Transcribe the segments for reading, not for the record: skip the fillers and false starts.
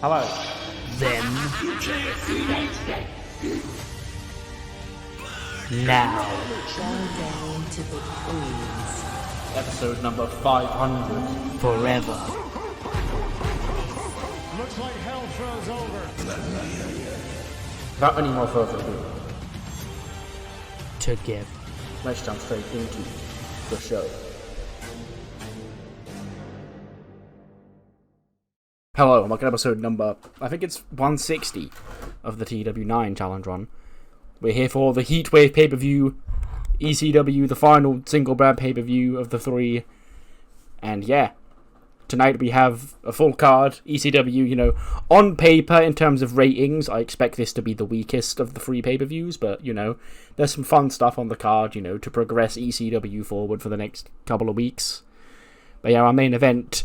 Hello. Then. Now. Down to the queens. Episode number 500. Forever. Looks like hell froze over. Without any more further ado, Together. let's jump straight into the show. Hello, and welcome to episode number, I think it's 160 of the TEW9 challenge run. We're here for the Heatwave pay-per-view, ECW, the final single brand pay-per-view of the three. And yeah, tonight we have a full card. ECW, on paper in terms of ratings, I expect this to be the weakest of the three pay-per-views, but, there's some fun stuff on the card, to progress ECW forward for the next couple of weeks. But yeah, our main event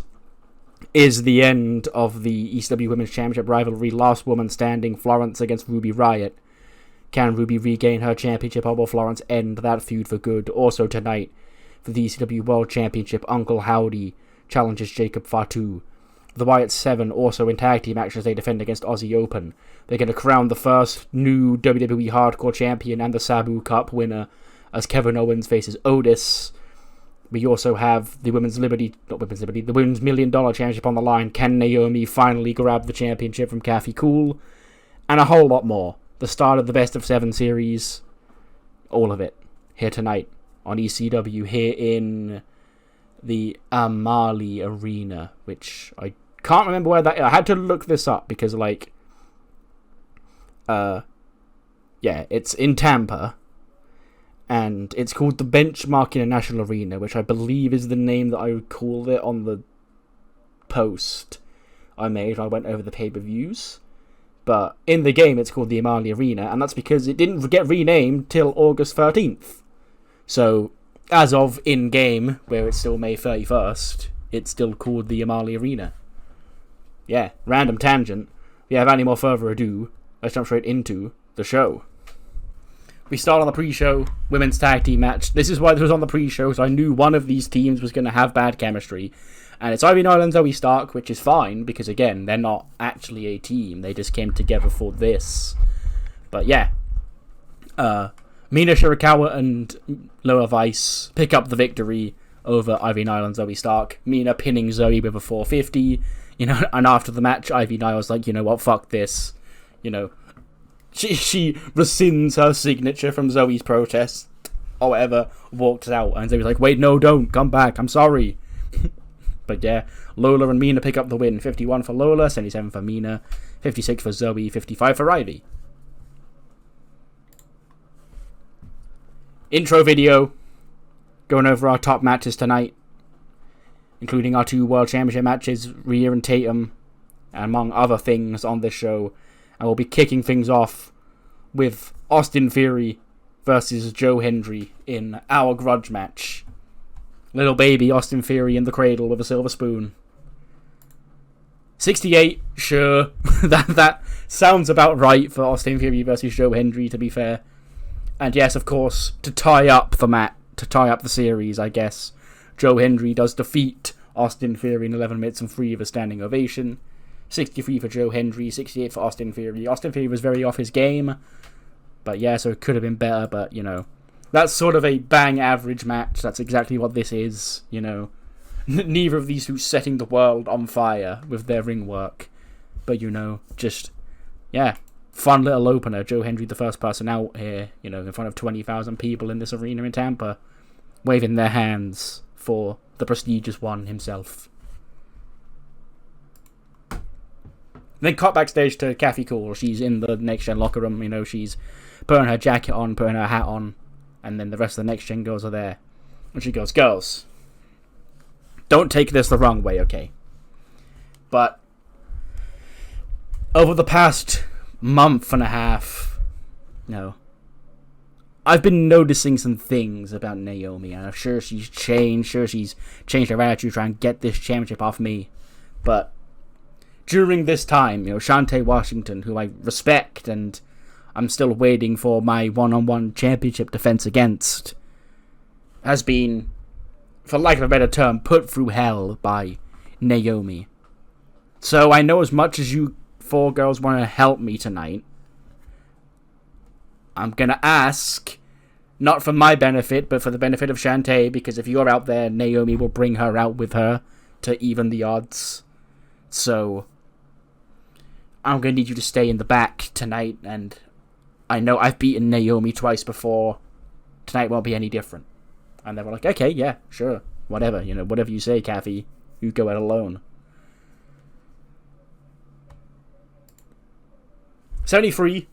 is the end of the ECW Women's Championship rivalry. Last woman standing, Florence against Ruby Riott. Can Ruby regain her championship, or will Florence end that feud for good? Also tonight, for the ECW World Championship, Uncle Howdy challenges Jacob Fatu. The Wyatt 7 also in tag team action as they defend against Aussie Open. They're going to crown the first new WWE Hardcore Champion and the Sabu Cup winner as Kevin Owens faces Otis. We also have the the Women's $1 Million Championship on the line. Can Naomi finally grab the championship from Kathy Cool? And a whole lot more. The start of the Best of 7 series. All of it. Here tonight on ECW. Here in the Amali Arena. Which I can't remember where that is. I had to look this up because it's in Tampa. And it's called the Benchmark International Arena, which I believe is the name that I called it on the post I made when I went over the pay-per-views. But in the game, it's called the Amali Arena, and that's because it didn't get renamed till August 13th. So, as of in-game, where it's still May 31st, it's still called the Amali Arena. Yeah, random tangent. Without any more further ado, let's jump straight into the show. We start on the pre-show women's tag team match. This is why this was on the pre-show, so I knew one of these teams was going to have bad chemistry. And it's Ivy Nile and Zoe Stark, which is fine, because again, they're not actually a team. They just came together for this. But yeah. Mina Shirakawa and Loa Vice pick up the victory over Ivy Nile and Zoe Stark. Mina pinning Zoe with a 450. And after the match, Ivy Nile's like, you know what, fuck this. She rescinds her signature from Zoe's protest, or whatever, walks out, and Zoe's like, wait, no, don't, come back, I'm sorry. But yeah, Lola and Mina pick up the win, 51 for Lola, 77 for Mina, 56 for Zoe, 55 for Ivy. Intro video, going over our top matches tonight, including our 2 World Championship matches, Rhea and Tatum, among other things on this show. And we'll be kicking things off with Austin Theory versus Joe Hendry in our grudge match. Little baby Austin Theory in the cradle with a silver spoon. 68, sure. that sounds about right for Austin Theory versus Joe Hendry, to be fair. And yes, of course, to tie up the series, I guess, Joe Hendry does defeat Austin Theory in 11 minutes and 3 of a standing ovation. 63 for Joe Hendry, 68 for Austin Theory. Austin Theory was very off his game. But yeah, so it could have been better, but, that's sort of a bang average match. That's exactly what this is, Neither of these two setting the world on fire with their ring work. But, fun little opener. Joe Hendry, the first person out here, in front of 20,000 people in this arena in Tampa, waving their hands for the prestigious one himself. Then cut backstage to Kathy Cool. She's in the Next Gen locker room. She's putting her jacket on, putting her hat on. And then the rest of the Next Gen girls are there. And she goes, girls, don't take this the wrong way, okay? But over the past month and a half, I've been noticing some things about Naomi. And I'm sure she's changed. Sure she's changed her attitude to try and get this championship off me. But during this time, Shantae Washington, who I respect and I'm still waiting for my one-on-one championship defense against, has been, for lack of a better term, put through hell by Naomi. So I know as much as you four girls want to help me tonight, I'm going to ask, not for my benefit, but for the benefit of Shantae, because if you're out there, Naomi will bring her out with her to even the odds. So, I'm going to need you to stay in the back tonight, and I know I've beaten Naomi twice before. Tonight won't be any different. And they were like, okay, yeah, sure, whatever, whatever you say, Kathy, you go it alone. 73.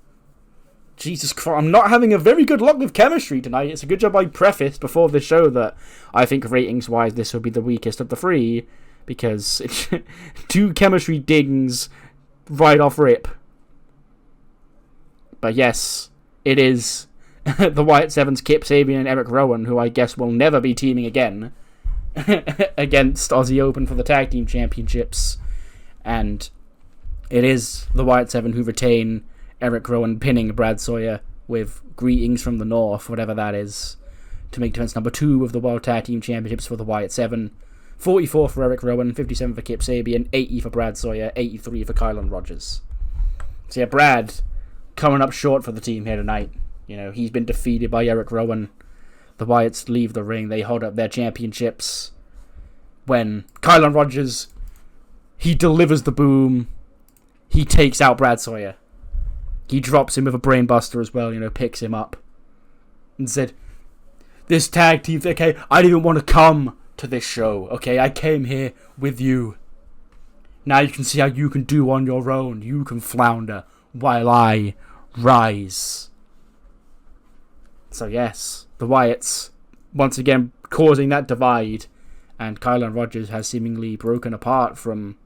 Jesus Christ, I'm not having a very good luck with chemistry tonight. It's a good job I prefaced before the show that I think ratings-wise this will be the weakest of the three, because it's 2 chemistry dings right off rip. But yes, it is the Wyatt Sevens, Kip Sabian and Eric Rowan, who I guess will never be teaming again against Aussie Open for the Tag Team Championships. And it is the Wyatt Seven who retain, Eric Rowan pinning Brad Sawyer with greetings from the north, whatever that is, to make defense number 2 of the World Tag Team Championships for the Wyatt Seven. 44 for Eric Rowan, 57 for Kip Sabian, 80 for Brad Sawyer, 83 for Kylan Rodgers. So yeah, Brad coming up short for the team here tonight. He's been defeated by Eric Rowan. The Wyatts leave the ring. They hold up their championships. When Kylan Rodgers, he delivers the boom. He takes out Brad Sawyer. He drops him with a brainbuster as well, picks him up. And said, this tag team, okay, I didn't even want to come to this show, okay? I came here with you. Now you can see how you can do on your own. You can flounder while I rise. So yes, the Wyatts, once again, causing that divide. And Kylan Rodgers has seemingly broken apart from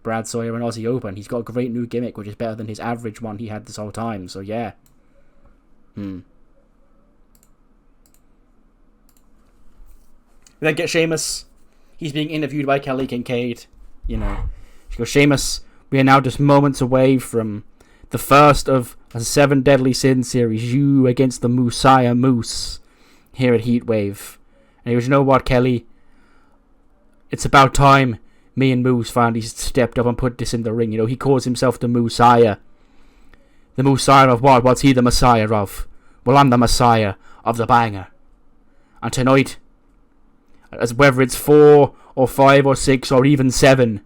Brad Sawyer and Aussie Open. He's got a great new gimmick, which is better than his average one he had this whole time. So yeah. We then get Sheamus. He's being interviewed by Kelly Kincaid. She goes, Sheamus, we are now just moments away from the first of a 7 Deadly Sins series. You against the Messiah Moose here at Heatwave. And he goes, you know what, Kelly? It's about time me and Moose finally stepped up and put this in the ring. He calls himself the Messiah. The Messiah of what? What's he the Messiah of? Well, I'm the Messiah of the banger. And tonight, as whether it's 4 or 5 or 6 or even 7,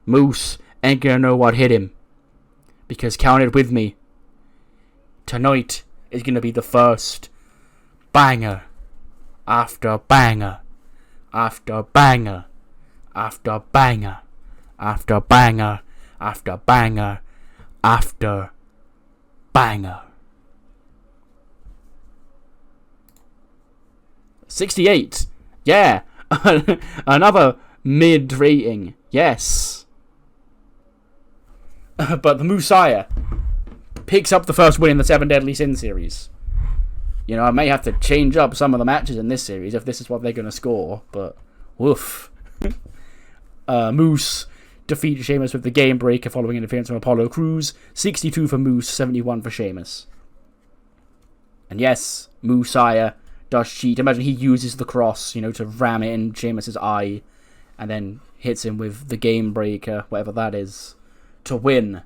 Moose ain't gonna know what hit him. Because count it with me, tonight is gonna be the first banger after banger after banger after banger after banger after banger after banger. 68. Yeah. Another mid rating. Yes. But the Messiah picks up the first win in the 7 Deadly Sin series. I may have to change up some of the matches in this series if this is what they're going to score, but woof. Moose defeated Sheamus with the Game Breaker following interference from Apollo Crews. 62 for Moose, 71 for Sheamus. And yes, Messiah does cheat. Imagine he uses the cross, to ram it in Sheamus' eye, and then hits him with the Game Breaker, whatever that is, to win.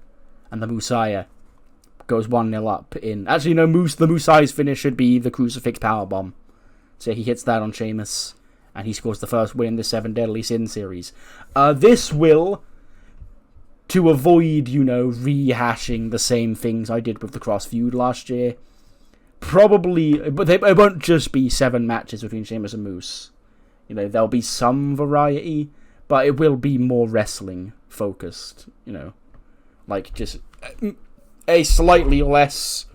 And the Messiah goes 1-0 up in... Actually, no, the Messiah's finish should be the Crucifix Powerbomb. So he hits that on Sheamus, and he scores the first win in the 7 Deadly Sin series. This will, to avoid, rehashing the same things I did with the Cross feud last year, probably... But it won't just be 7 matches between Sheamus and Moose. There'll be some variety, but it will be more wrestling focused, like just a slightly less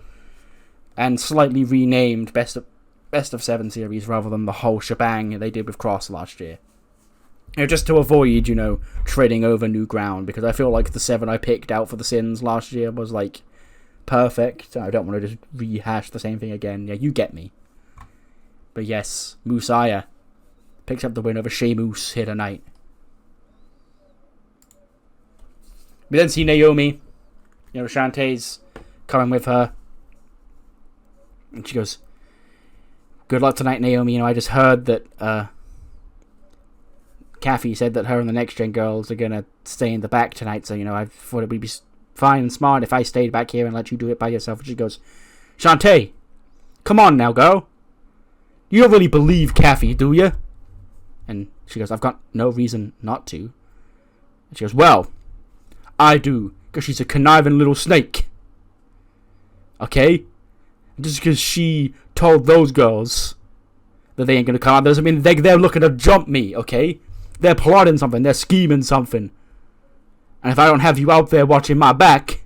and slightly renamed best of 7 series rather than the whole shebang they did with Cross last year. Just to avoid, treading over new ground, because I feel like the 7 I picked out for the Sins last year was like perfect. I don't want to just rehash the same thing again. Yeah, you get me. But yes, Messiah picks up the win over Sheamus here tonight. We then see Naomi. Shantae's coming with her. And she goes, good luck tonight, Naomi. I just heard that Kathy said that her and the Next Gen girls are going to stay in the back tonight, so, I thought it would be fine and smart if I stayed back here and let you do it by yourself. And she goes, Shantae, come on now, girl. You don't really believe Kathy, do you? And she goes, I've got no reason not to. And she goes, well, I do, because she's a conniving little snake. Okay? Just because she told those girls that they ain't going to come out doesn't mean they're looking to jump me, okay? They're plotting something, they're scheming something. And if I don't have you out there watching my back,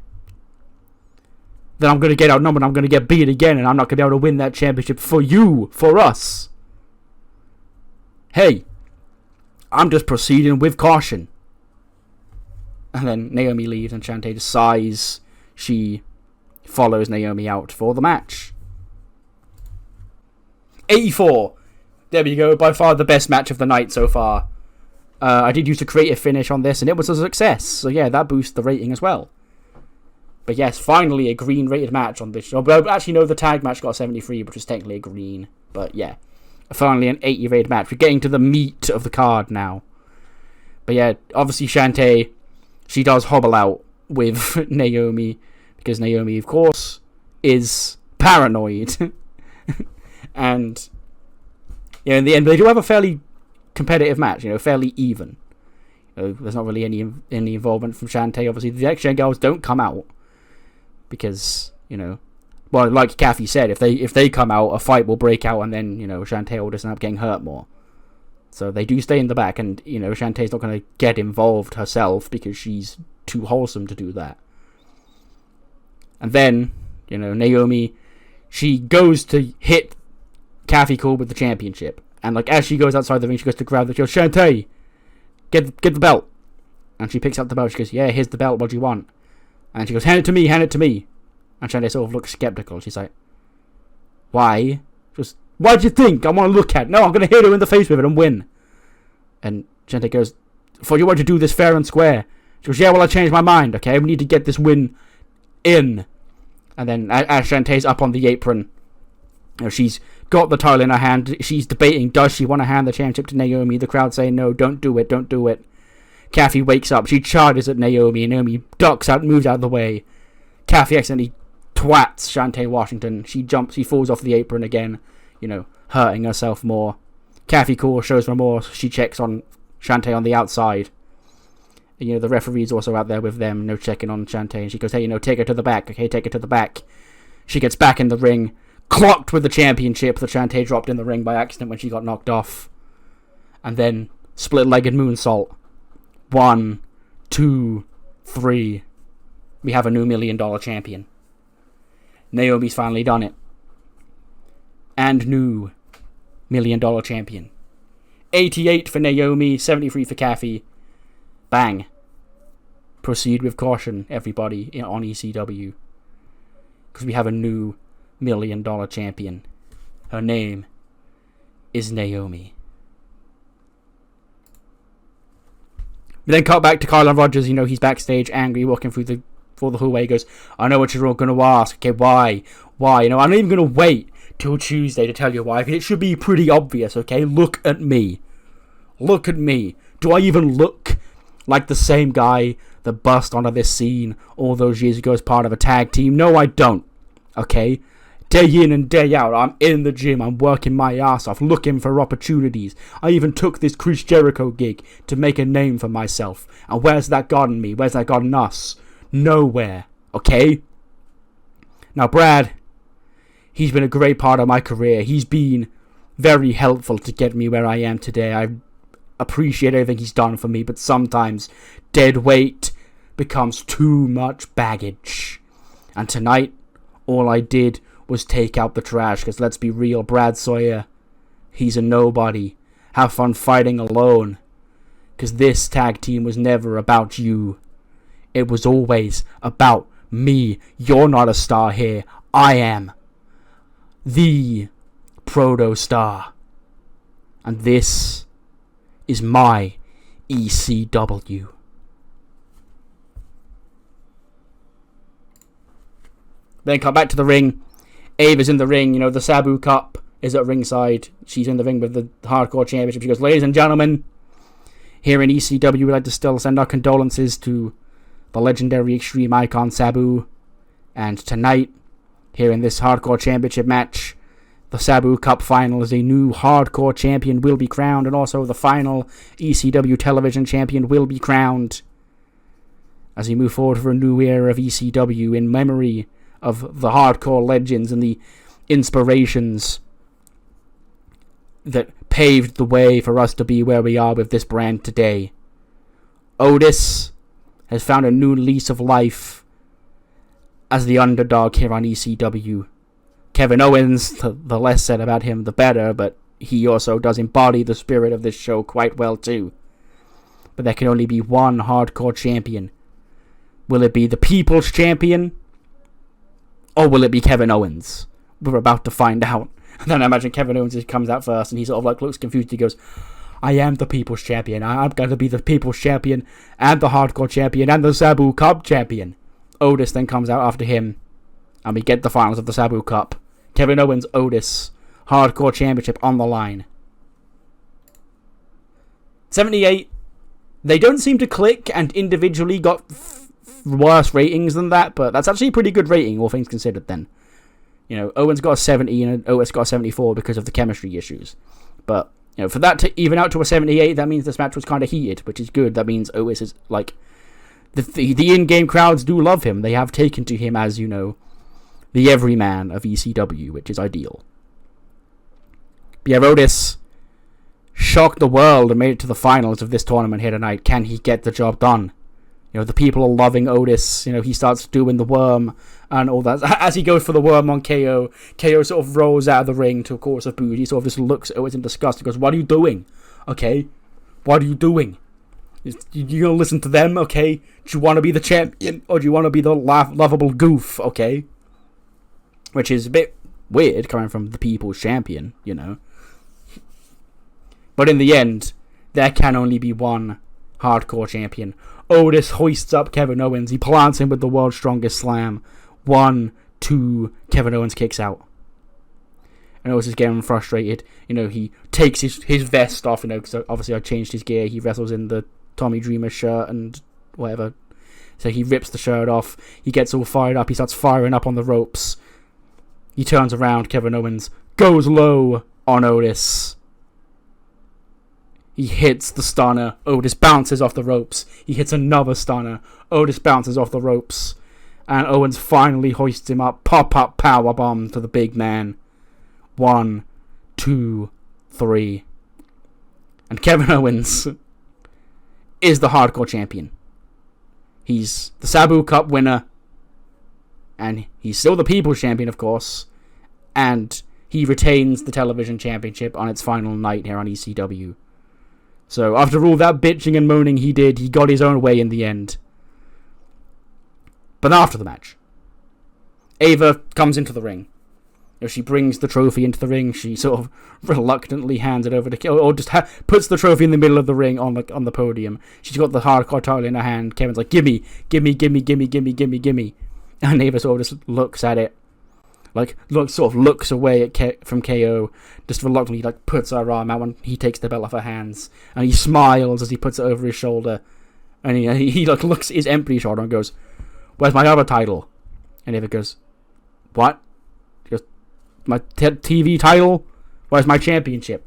then I'm going to get outnumbered, I'm going to get beat again, and I'm not going to be able to win that championship for you, for us. Hey, I'm just proceeding with caution. And then Naomi leaves and Shantae just sighs. She follows Naomi out for the match. 84. There we go. By far the best match of the night so far. I did use a creative finish on this and it was a success. So yeah, that boosts the rating as well. But yes, finally a green rated match on this show. But actually no, the tag match got 73, which was technically a green. But yeah, finally an 80 rated match. We're getting to the meat of the card now. But yeah, obviously Shantae, she does hobble out with Naomi. Because Naomi, of course, is paranoid. And in the end, they do have a fairly competitive match, fairly even. There's not really any involvement from Shantae. Obviously, the Next Gen girls don't come out because, well, like Kathy said, if they come out, a fight will break out, and then Shantae will just end up getting hurt more. So they do stay in the back, and Shantae's not going to get involved herself because she's too wholesome to do that. And then, Naomi, she goes to hit Kathy Cool with the championship. And, as she goes outside the ring, she goes to grab the... She goes, Shantae, get the belt. And she picks up the belt. She goes, yeah, here's the belt. What do you want? And she goes, hand it to me, hand it to me. And Shantae sort of looks skeptical. She's like, why? Just, what do you think I want to look at? No, I'm going to hit her in the face with it and win. And Shantae goes, thought you wanted to do this fair and square. She goes, yeah, well, I changed my mind, okay? We need to get this win in. And then as Shantae's up on the apron, she's got the title in her hand. She's debating, does she want to hand the championship to Naomi? The crowd saying, no, don't do it, don't do it. Kathy wakes up. She charges at Naomi. Naomi ducks out, moves out of the way. Kathy accidentally twats Shantae Washington. She jumps, she falls off the apron again, hurting herself more. Kathy Cool shows remorse. She checks on Shantae on the outside. The referee's also out there with them, checking on Shantae. And she goes, hey, take her to the back. Okay, take her to the back. She gets back in the ring, clocked with the championship that Shantae dropped in the ring by accident when she got knocked off. And then split-legged moonsault. 1, 2, 3. We have a new $1 million champion. Naomi's finally done it. And new $1 million champion. 88 for Naomi, 73 for Kathy. Bang. Proceed with caution, everybody, on ECW. Because we have a new $1 million champion. Her name is Naomi. We then cut back to Kylan Rodgers. He's backstage, angry, walking through the hallway. He goes, I know what you're all going to ask. Okay, why? I'm not even going to wait till Tuesday to tell you why. It should be pretty obvious, okay? Look at me. Look at me. Do I even look like the same guy that bust onto this scene all those years ago as part of a tag team? No, I don't. Okay? Day in and day out, I'm in the gym, I'm working my ass off, looking for opportunities. I even took this Chris Jericho gig to make a name for myself. And where's that gotten me? Where's that gotten us? Nowhere. Okay? Now, Brad, he's been a great part of my career. He's been very helpful to get me where I am today. I appreciate everything he's done for me, but sometimes dead weight becomes too much baggage. And tonight, all I did was take out the trash, because let's be real, Brad Sawyer, he's a nobody. Have fun fighting alone, because this tag team was never about you. It was always about me. You're not a star here. I am the proto-star. And this is my ECW. Then come back to the ring. Ava's in the ring. The Sabu Cup is at ringside. She's in the ring with the Hardcore Championship. She goes, ladies and gentlemen, Here in ECW, we'd like to still send our condolences to the legendary Extreme Icon Sabu. And tonight, here in this Hardcore Championship match, the Sabu Cup final, is a new Hardcore Champion will be crowned, and also the final ECW Television Champion will be crowned. As we move forward for a new era of ECW in memory of the hardcore legends and the inspirations that paved the way for us to be where we are with this brand today. Otis has found a new lease of life as the underdog here on ECW. Kevin Owens, the less said about him, the better, but he also does embody the spirit of this show quite well too. But there can only be one hardcore champion. Will it be the People's Champion? Or will it be Kevin Owens? We're about to find out. And then I imagine Kevin Owens just comes out first and he sort of like looks confused. He goes, I am the People's Champion. I'm going to be the People's Champion and the Hardcore Champion and the Sabu Cup Champion. Otis then comes out after him. And we get the finals of the Sabu Cup. Kevin Owens, Otis, Hardcore Championship on the line. 78. They don't seem to click and individually got worse ratings than that, but that's actually a pretty good rating, all things considered then. You know, Owens got a 70 and Otis got a 74 because of the chemistry issues. But, you know, for that to even out to a 78, that means this match was kind of heated, which is good. That means Otis is, like, the in-game crowds do love him. They have taken to him as, you know, the everyman of ECW, which is ideal. But yeah, Otis shocked the world and made it to the finals of this tournament here tonight. Can he get the job done? You know, the people are loving Otis. You know, he starts doing the worm and all that. As he goes for the worm on KO, KO sort of rolls out of the ring to a chorus of boos. He sort of just looks at Otis in disgust and goes, what are you doing? Okay? What are you doing? You gonna listen to them? Okay? Do you want to be the champion? Or do you want to be the lovable goof? Okay? Which is a bit weird coming from the People's Champion, you know. But in the end, there can only be one hardcore champion. Otis hoists up Kevin Owens. He plants him with the world's strongest slam. 1, 2, Kevin Owens kicks out. And Otis is getting frustrated. You know, he takes his vest off, you know, because obviously I changed his gear. He wrestles in the Tommy Dreamer shirt and whatever. So he rips the shirt off. He gets all fired up. He starts firing up on the ropes. He turns around. Kevin Owens goes low on Otis. He hits the stunner. Otis bounces off the ropes. He hits another stunner. Otis bounces off the ropes. And Owens finally hoists him up. Pop-up powerbomb to the big man. 1, 2, 3. And Kevin Owens is the hardcore champion. He's the Sabu Cup winner. And he's still the People's Champion, of course. And he retains the television championship on its final night here on ECW. So after all that bitching and moaning he did, he got his own way in the end. But after the match, Ava comes into the ring. You know, she brings the trophy into the ring. She sort of reluctantly hands it over to or just puts the trophy in the middle of the ring on the podium. She's got the hardcore title in her hand. Kevin's like, gimme. And Ava sort of just looks at it. Like, looks away from KO, just reluctantly, like, puts her arm out, and he takes the belt off her hands, and he smiles as he puts it over his shoulder, and he like, looks at his empty shoulder and goes, where's my other title? And Ava goes, what? She goes, my TV title? Where's my championship?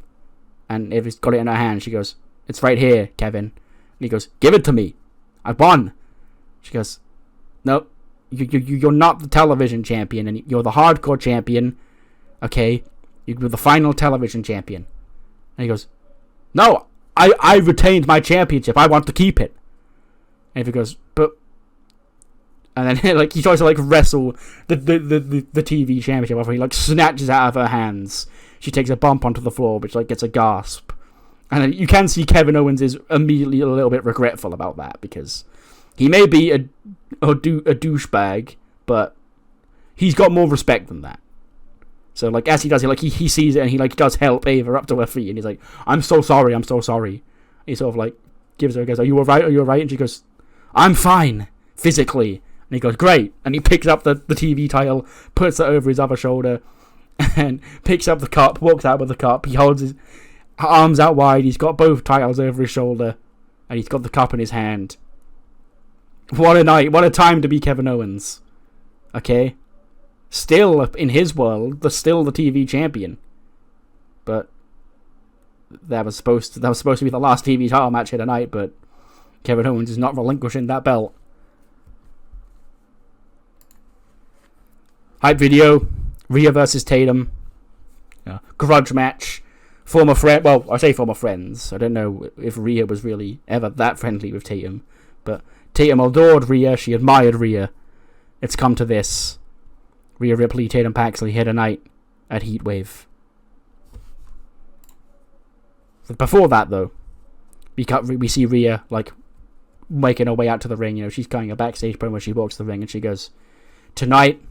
And Ava's got it in her hand. She goes, it's right here, Kevin. And he goes, give it to me. I won. She goes, nope. You're not the television champion, and you're the hardcore champion, okay? You're the final television champion. And he goes, no, I retained my championship. I want to keep it. And he goes, but... And then like he tries to like wrestle the TV championship off, and he like snatches it out of her hands. She takes a bump onto the floor, which like gets a gasp. And then you can see Kevin Owens is immediately a little bit regretful about that, because... he may be a douchebag, but he's got more respect than that. So, like, as he does it, like, he sees it, and he, like, does help Ava up to her feet, and he's like, I'm so sorry. He sort of, like, gives her, goes, are you alright? And she goes, I'm fine, physically. And he goes, great. And he picks up the TV title, puts it over his other shoulder, and picks up the cup, walks out with the cup. He holds his arms out wide. He's got both titles over his shoulder. and he's got the cup in his hand. What a night! What a time to be Kevin Owens. Okay, still in his world, still the TV champion, but that was supposed to be the last TV title match here tonight. But Kevin Owens is not relinquishing that belt. Hype video: Rhea versus Tatum. Grudge match. Former friend. Well, I say former friends. I don't know if Rhea was really ever that friendly with Tatum, but Tatum adored Rhea. She admired Rhea. It's come to this. Rhea Ripley, Tatum Paxley here tonight at Heatwave. But before that, though, we see Rhea like making her way out to the ring. You know, she's going a backstage promo. She walks to the ring and she goes, "Tonight,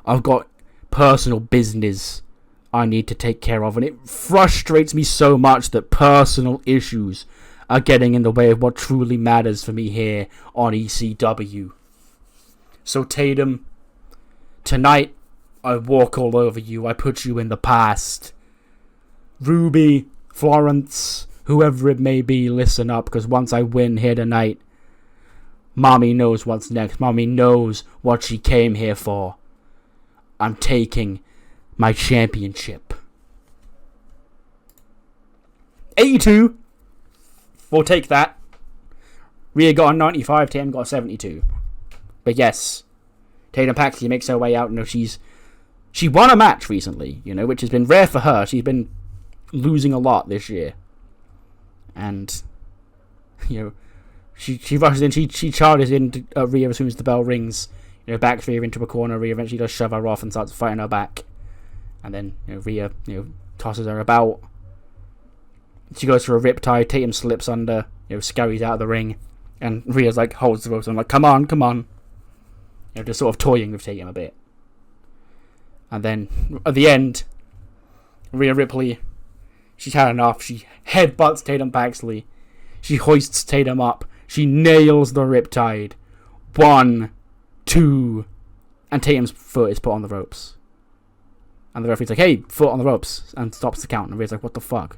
I've got personal business I need to take care of, and it frustrates me so much that personal issues are getting in the way of what truly matters for me here on ECW. So Tatum, tonight I walk all over you. I put you in the past. Ruby, Florence, whoever it may be, listen up, because once I win here tonight, Mommy knows what's next. Mommy knows what she came here for. I'm taking my championship." 82. We'll take that. Rhea got a 95, Tatum got a 72. But yes, Tatum Paxley makes her way out. You know, she won a match recently, you know, which has been rare for her. She's been losing a lot this year. And, you know, she rushes in, she charges in Rhea as soon as the bell rings. You know, backs Rhea into a corner. Rhea eventually does shove her off and starts fighting her back. And then, you know, Rhea, you know, tosses her about. She goes for a riptide. Tatum slips under, you know, scurries out of the ring. And Rhea's like, holds the ropes and like, come on. You know, just sort of toying with Tatum a bit. And then, at the end, Rhea Ripley, she's had enough. She headbutts Tatum Paxley. She hoists Tatum up. She nails the riptide. 1, 2, and Tatum's foot is put on the ropes. And the referee's like, "Hey, foot on the ropes," and stops the count. And Rhea's like, "What the fuck?"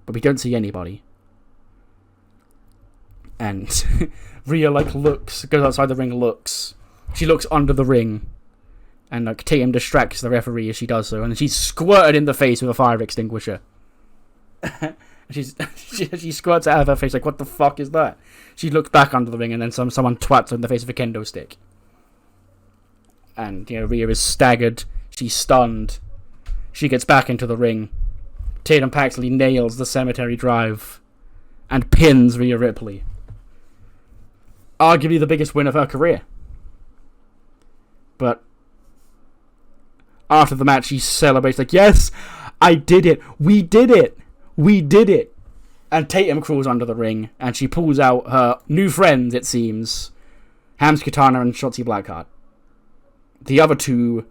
But we don't see anybody. And Rhea like goes outside the ring, looks. She looks under the ring, and like Tatum distracts the referee as she does so, and she's squirted in the face with a fire extinguisher. she squirts out of her face like, "What the fuck is that?" She looks back under the ring, and then someone twats her in the face with a kendo stick. And you know, Rhea is staggered. She's stunned. She gets back into the ring. Tatum Paxley nails the cemetery drive and pins Rhea Ripley. Arguably the biggest win of her career. But after the match, she celebrates like, "Yes, I did it. We did it. We did it." And Tatum crawls under the ring and she pulls out her new friends, it seems, Hams Katana and Shotzi Blackheart. The other two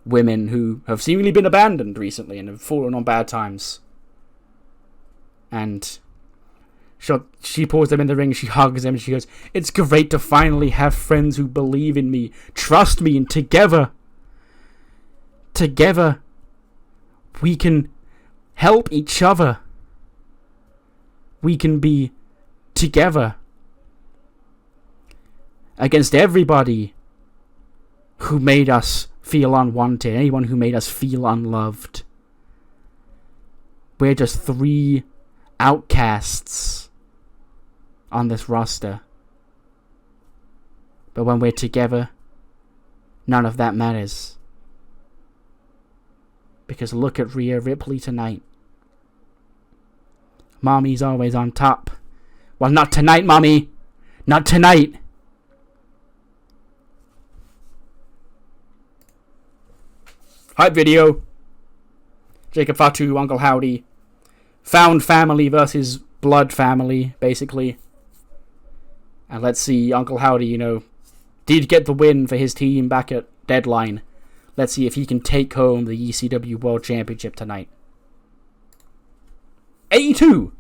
women who have seemingly been abandoned recently and have fallen on bad times. And she pulls them in the ring, she hugs them, and she goes, "It's great to finally have friends who believe in me, trust me, and together, we can help each other. We can be together against everybody who made us feel unwanted, anyone who made us feel unloved. We're just 3 outcasts on this roster. But when we're together, none of that matters. Because look at Rhea Ripley tonight. Mommy's always on top. Well, not tonight, Mommy. Not tonight." Hype video. Jacob Fatu, Uncle Howdy. Found family versus blood family, basically. And let's see, Uncle Howdy, you know, did get the win for his team back at Deadline. Let's see if he can take home the ECW World Championship tonight. 82.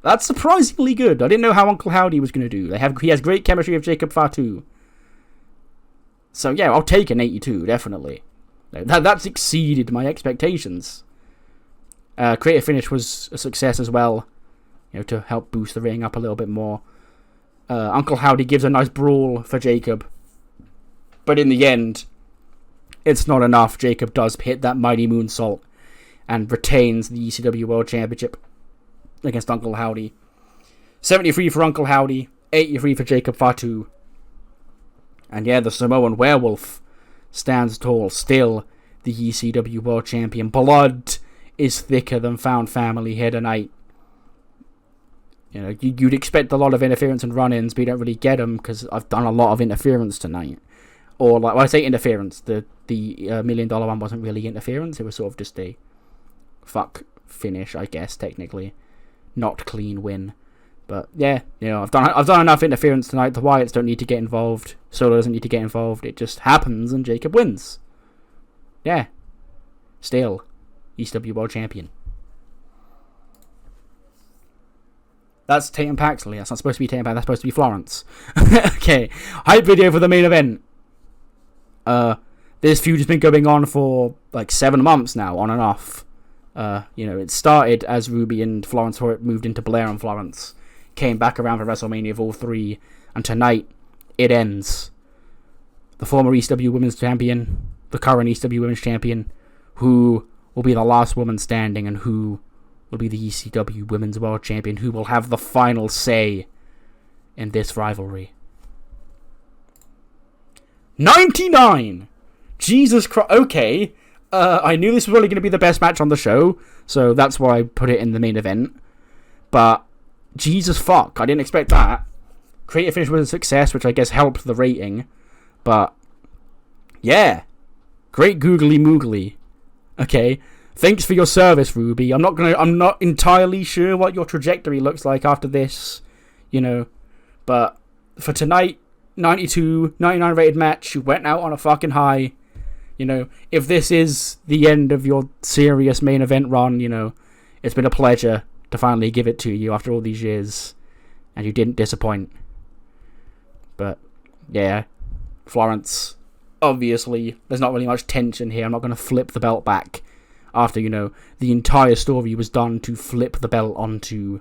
That's surprisingly good. I didn't know how Uncle Howdy was going to do. He has great chemistry with Jacob Fatu. So yeah, I'll take an 82, definitely. That's exceeded my expectations. Creative Finish was a success as well. You to help boost the rating up a little bit more. Uncle Howdy gives a nice brawl for Jacob. But in the end, it's not enough. Jacob does hit that mighty moonsault and retains the ECW World Championship against Uncle Howdy. 73 for Uncle Howdy, 83 for Jacob Fatu. And yeah, the Samoan Werewolf stands tall, still the ECW World Champion. Blood is thicker than found family here tonight. You'd expect a lot of interference and run-ins, but you don't really get them because I've done a lot of interference tonight. Or, when I say interference, the $1 million one wasn't really interference. It was sort of just a fuck finish, I guess, technically. Not clean win. But, yeah, I've done enough interference tonight. The Wyatts don't need to get involved. Solo doesn't need to get involved. It just happens and Jacob wins. Yeah. Still, ECW World Champion. That's Tatum Paxley. That's not supposed to be Tatum Paxley. That's supposed to be Florence. Okay. Hype video for the main event. This feud has been going on for 7 months now, on and off. It started as Ruby and Florence moved into Blair and Florence. Came back around for WrestleMania of all 3. And tonight, it ends. The former ECW Women's Champion, the current ECW Women's Champion, who will be the last woman standing and who will be the ECW Women's World Champion, who will have the final say in this rivalry. 99! Jesus Christ. Okay. I knew this was really going to be the best match on the show, so that's why I put it in the main event. But, Jesus fuck, I didn't expect that. Creative finish was a success, which I guess helped the rating. But, yeah. Great googly moogly. Okay. Thanks for your service, Ruby. I'm not entirely sure what your trajectory looks like after this, but for tonight, 92, 99 rated match, you went out on a fucking high. If this is the end of your serious main event run, it's been a pleasure to finally give it to you after all these years, and you didn't disappoint. But, yeah, Florence, obviously, there's not really much tension here. I'm not going to flip the belt back. After, the entire story was done to flip the belt onto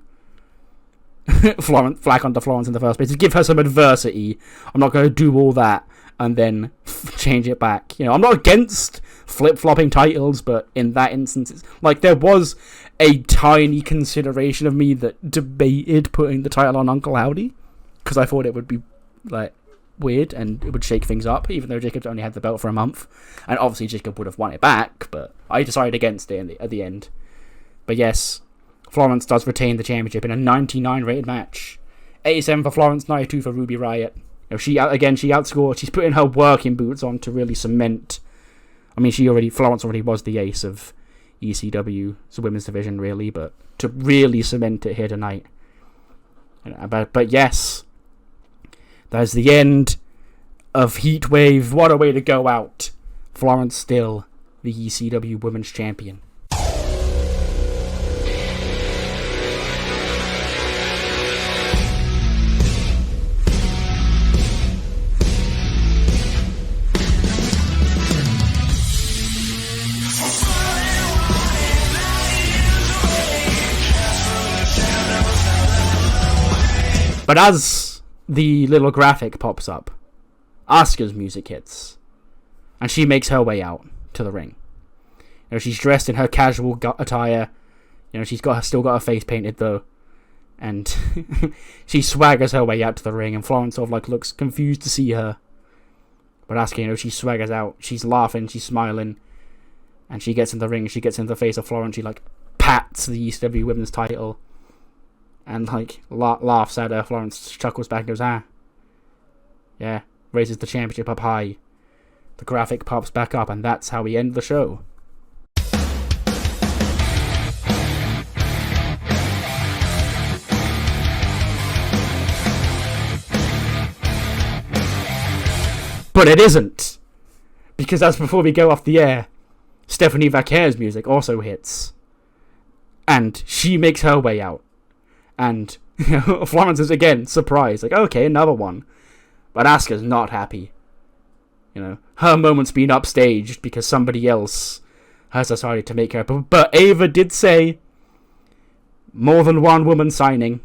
Florence, flag onto Florence in the first place, to give her some adversity. I'm not going to do all that and then change it back. I'm not against flip-flopping titles, but in that instance, it's, there was a tiny consideration of me that debated putting the title on Uncle Howdy, because I thought it would be, weird and it would shake things up, even though Jacob's only had the belt for a month, and obviously Jacob would have won it back, but I decided against it at the end. But yes, Florence does retain the championship in a 99 rated match. 87 for Florence, 92 for Ruby Riott. She outscored. She's putting her working boots on to really cement. Florence already was the ace of ECW's women's division, really, but to really cement it here tonight. But yes. That's the end of Heatwave. What a way to go out. Florence still the ECW Women's Champion. But as the little graphic pops up, Asuka's music hits, and she makes her way out to the ring. She's dressed in her casual attire. She's still got her face painted though, and she swaggers her way out to the ring. And Florence sort of looks confused to see her, but Asuka, she swaggers out. She's laughing, she's smiling, and she gets in the ring. She gets in the face of Florence. She pats the ECW Women's title. And, laughs at her. Florence chuckles back and goes, yeah, raises the championship up high. The graphic pops back up, and that's how we end the show. But it isn't! Because as before we go off the air, Stephanie Vacquer's music also hits. And she makes her way out. And Florence is again surprised, okay, another one. But Asuka's not happy. Her moment's been upstaged because somebody else has decided to make her. But Ava did say more than one woman signing.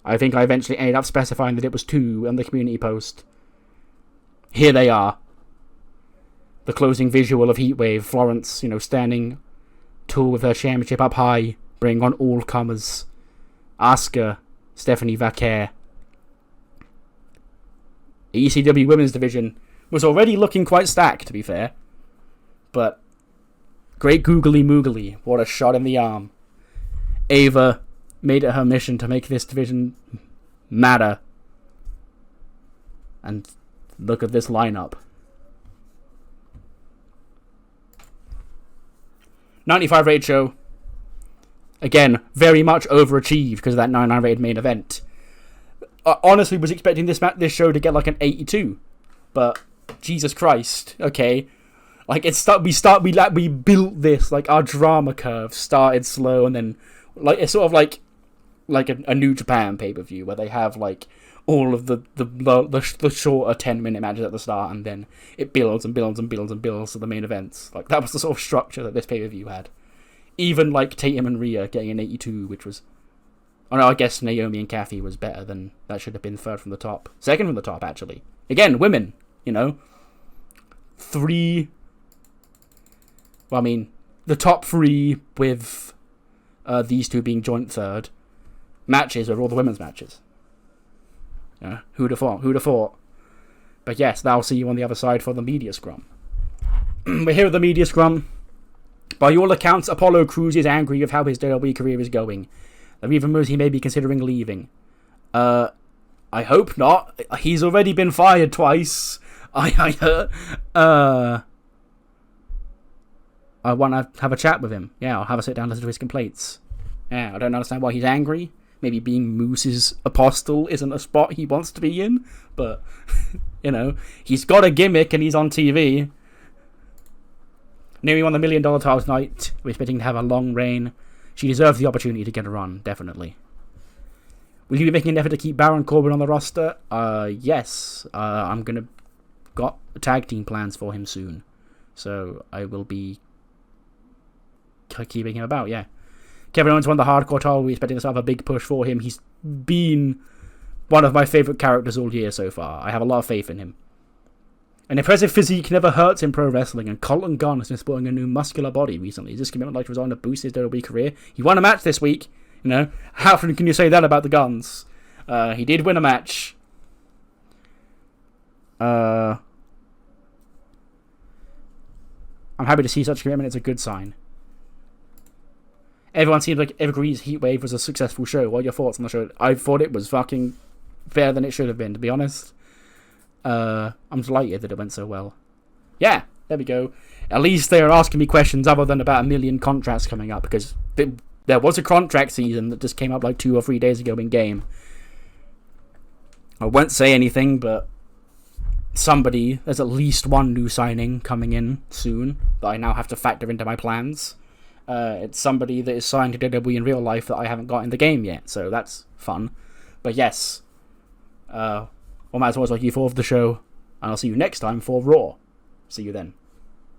I think I eventually ended up specifying that it was 2 on the community post. Here they are. The closing visual of Heatwave. Florence, standing tall with her championship up high, bringing on all comers. Asuka, Stephanie Vaquer. The ECW women's division was already looking quite stacked, to be fair. But great googly moogly. What a shot in the arm. Ava made it her mission to make this division matter. And look at this lineup. 95 rated show. Again, very much overachieved because of that 99 rated main event. I honestly was expecting this show to get like an 82. But Jesus Christ. Okay. Like we built this, like our drama curve started slow and then like it's sort of like a New Japan pay-per-view where they have like all of the shorter 10-minute matches at the start and then it builds and builds and builds and builds to the main events. Like that was the sort of structure that this pay-per-view had. Even like Tatum and Rhea getting an 82, which was... Oh no, I guess Naomi and Kathy was better than... That should have been third from the top. Second from the top, actually. Again, women, 3... Well, I mean, the top 3 with these 2 being joint third matches were all the women's matches. Who'd have thought? But yes, I'll see you on the other side for the media scrum. We're here at the media scrum. By all accounts, Apollo Crews is angry with how his WWE career is going. There are even rumors he may be considering leaving. I hope not. He's already been fired twice. I want to have a chat with him. Yeah, I'll have a sit down and listen to his complaints. Yeah, I don't understand why he's angry. Maybe being Moose's apostle isn't a spot he wants to be in. But, he's got a gimmick and he's on TV. Naomi won the $1 million title tonight. We're expecting to have a long reign. She deserves the opportunity to get a run, definitely. Will you be making an effort to keep Baron Corbin on the roster? Yes. I'm going to... Got tag team plans for him soon. So, I will be... keeping him about, yeah. Kevin Owens won the hardcore title. We're expecting to have a big push for him. He's been one of my favourite characters all year so far. I have a lot of faith in him. An impressive physique never hurts in pro wrestling, and Colton Gunn has been sporting a new muscular body recently. Is this commitment like to resign to boost his WWE career? He won a match this week. How often can you say that about the Guns? He did win a match. I'm happy to see such commitment. It's a good sign. Everyone seems like agrees Heatwave was a successful show. What are your thoughts on the show? I thought it was fucking better than it should have been, to be honest. I'm delighted that it went so well. Yeah, there we go. At least they are asking me questions other than about 1 million contracts coming up, because there was a contract season that just came up like 2 or 3 days ago in game. I won't say anything, but there's at least one new signing coming in soon that I now have to factor into my plans. It's somebody that is signed to WWE in real life that I haven't got in the game yet, so that's fun. But yes, well, might as well like you for the show, and I'll see you next time for Raw. See you then.